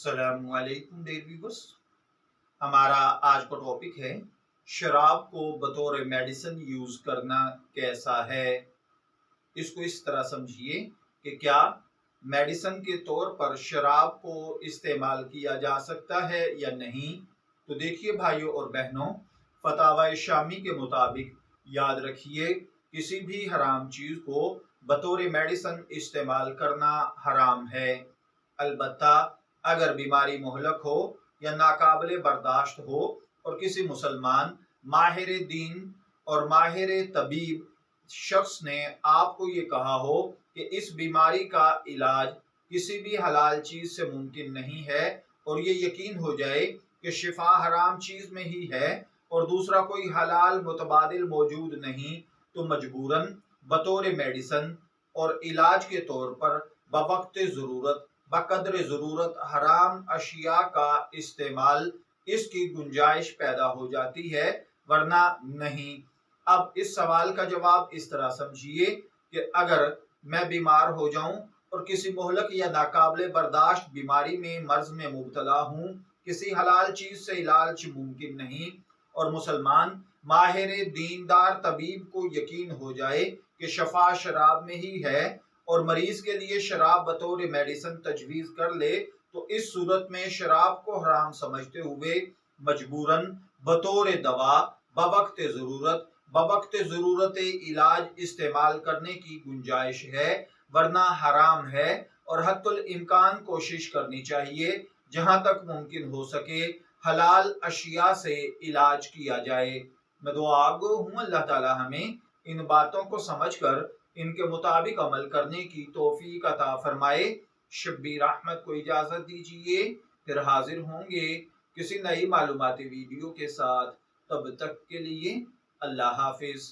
अस्सलामु अलैकुम dear viewers. हमारा आज का टॉपिक है शराब को बतौर मेडिसिन यूज करना कैसा है। इसको इस तरह समझिए कि क्या मेडिसिन के तौर पर शराब को इस्तेमाल किया जा सकता है या नहीं। तो देखिए भाइयों और बहनों, फतावा शामी के मुताबिक याद रखिए, किसी भी हराम चीज को बतौर मेडिसिन इस्तेमाल करना हराम है। अलबत्ता अगर बीमारी मुहलक हो या नाकाबिले बर्दाश्त हो और किसी मुसलमान माहिर दीन और माहिर तबीब शख्स ने आपको ये कहा हो कि इस बीमारी का इलाज किसी भी हलाल चीज से मुमकिन नहीं है और ये यकीन हो जाए कि शिफा हराम चीज में ही है और दूसरा कोई हलाल मुतबादिल मौजूद नहीं, तो मजबूरन बतौर मेडिसिन और इलाज के तौर पर बवक्त ज़रूरत बकदर ज़रूरत हराम अशिया का इस्तेमाल इसकी गुंजाइश पैदा हो जाती है, वरना नहीं। अब इस सवाल का जवाब इस तरह समझिए कि अगर मैं बीमार हो जाऊं और किसी मोहलक या नाकाबिले बर्दाश्त बीमारी में मर्ज में मुब्तला हूं, किसी हलाल चीज से इलाज मुमकिन नहीं और मुसलमान माहिर दीनदार तबीब को यकीन हो जाए कि शफा शराब में ही है और मरीज के लिए शराब बतौर मेडिसिन तजवीज कर ले, तो इस सूरत में शराब को हराम समझते हुए मजबूरन बतौर दवा बवक्त ज़रूरत इलाज इस्तेमाल करने की गुंजाइश है, वरना हराम है। और हत्तुल इम्कान कोशिश करनी चाहिए जहां तक मुमकिन हो सके हलाल अशिया से इलाज किया जाए। मैं दुआ गो हूँ अल्लाह ताला हमें इन बातों को समझकर इनके मुताबिक अमल करने की तौफीक अता फरमाए। शब्बीर अहमद को इजाजत दीजिए, फिर हाजिर होंगे किसी नई मालूमाती वीडियो के साथ। तब तक के लिए अल्लाह हाफिज।